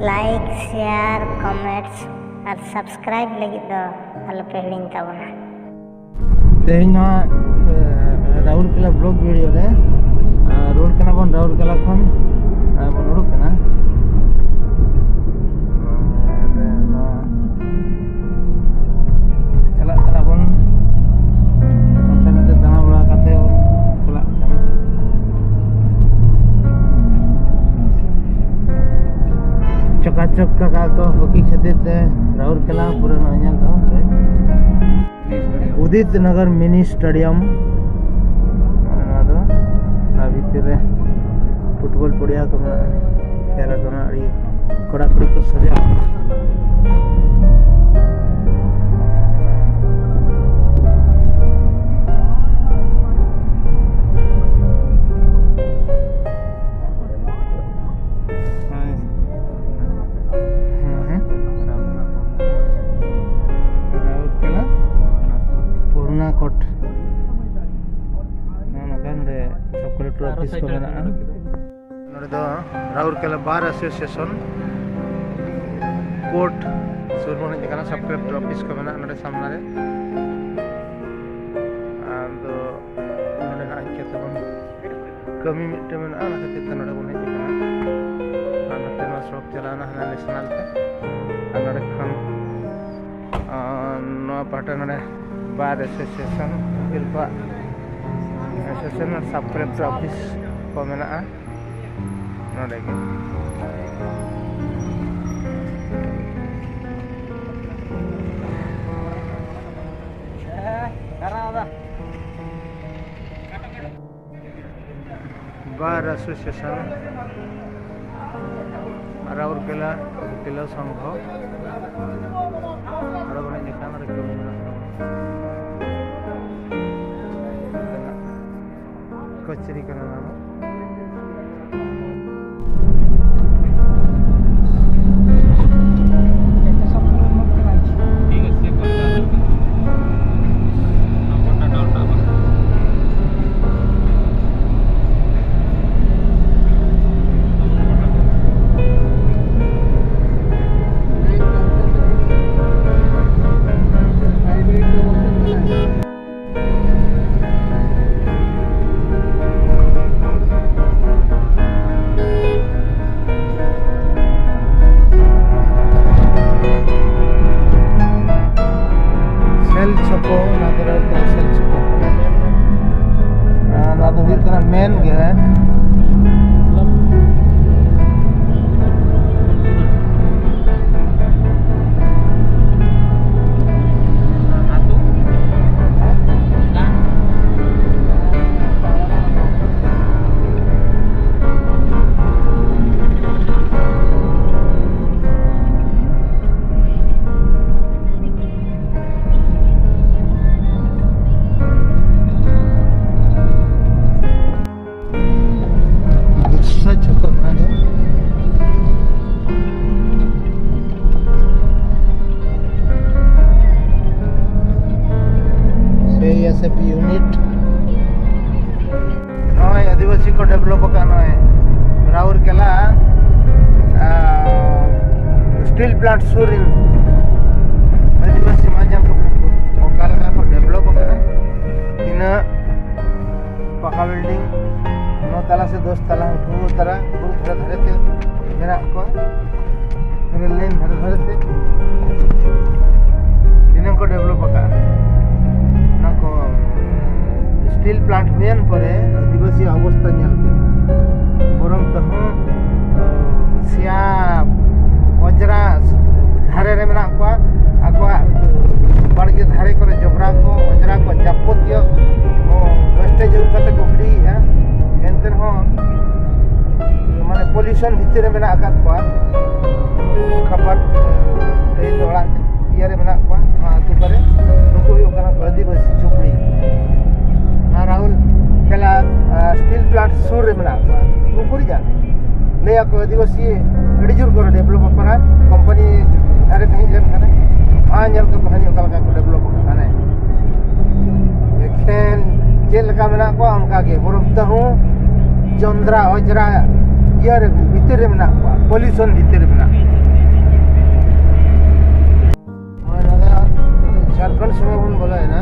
like share comments और subscribe लगी दो अलपे हिड़िंग ताबना तेना राउरकेला ब्लॉग वीडियो रे रोड कना बन राउरकेला खन बन उडुक कना चला चला बन अंते नते दाना बड़ा काते चला कना चकाचक का को हॉकी खेते ते राउरकेला पूरा नयल दो उदित नगर मिनी स्टेडियम भितर फुटबॉल पड़िया को खेल कड़ा कड़ी को सजा कोट सब कलेक्टर ऑफिस को मेना Rourkela bar association court Surman जगह सब कलेक्टर ऑफिस को मेना सामने रे आदो कमी मिट्टे में खातिर नोड़े बन हेजना सड़क चलाना नेशनल पाटे नोड़े बार एसोसिएशन एसोसिएशन सब कलेक्टर ऑफिस को मेना नोड़े बार एसोसिएशन राउरकेला वकील संघ कचेरी का नाम मेन गे यूनिट आदिवासी को डेवलप राउरकेला स्टील प्लांट सूर आदिवासी मजन को डेवलप इन पका बिल्डिंग 9 तला से 10 तला उठू तरह धरे धरे मेरा को रेल लाइन धरे धरे इन को डेवलप स्टील प्लांट हुएन परे आदिवासी अवस्था बरम तह सिया अजरा धारे रे मेना को बाड़गे धारे को जबरा को अजरा को जापोतिय वेस्टेज उठाते को गिड़ी है एंतर हो माने पोल्यूशन भितर में मेना आकात को खबर ए दोड़ा यारे मेना को आतु करे नुको यो कना आदिवासी झुपड़ी राउरकेला स्टील प्लांट सूर रे मेना नुकुरी जा ले को आदिवासी अड़ी जोर को डेवलप करा कंपनी अरे कहीं लेन खाने आंजल को कहानी का को डेवलप खाने एखेन जेल का मेना को उनका के बरम तहु चंद्रा अजरा यार भितर में पोल्यूशन भितर में समय बन बोला है ना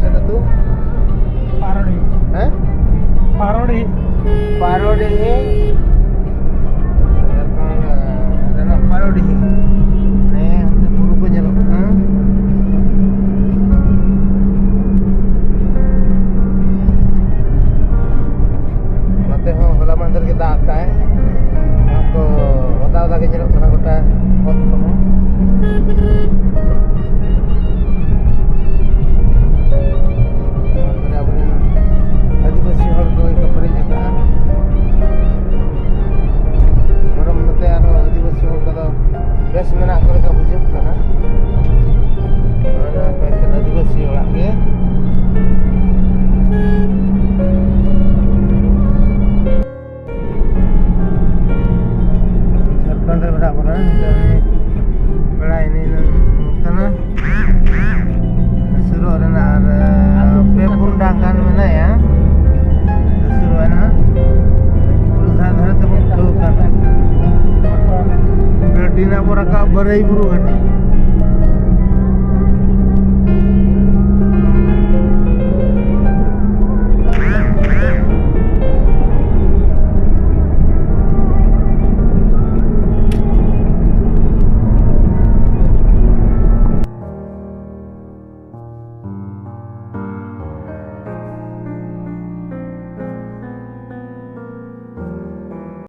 क्या तो पारोडी हैं पारोडी पारोडी ada parodi nih untuk buru ko nyelok nate ho hola mandar kita akai to oda ke nyelok kana gota hot to आदिवासी हर कोई कपड़े जगह मरम नते आरो आदिवासी हर कदा बेस मेना करे का बुझब कना और पे आदिवासी ओड़ा के झारखंड रे बड़ा बड़ा बड़ा ini kana suruh rena pe pundangan mana ya Dina Boraka Barai Buru Gati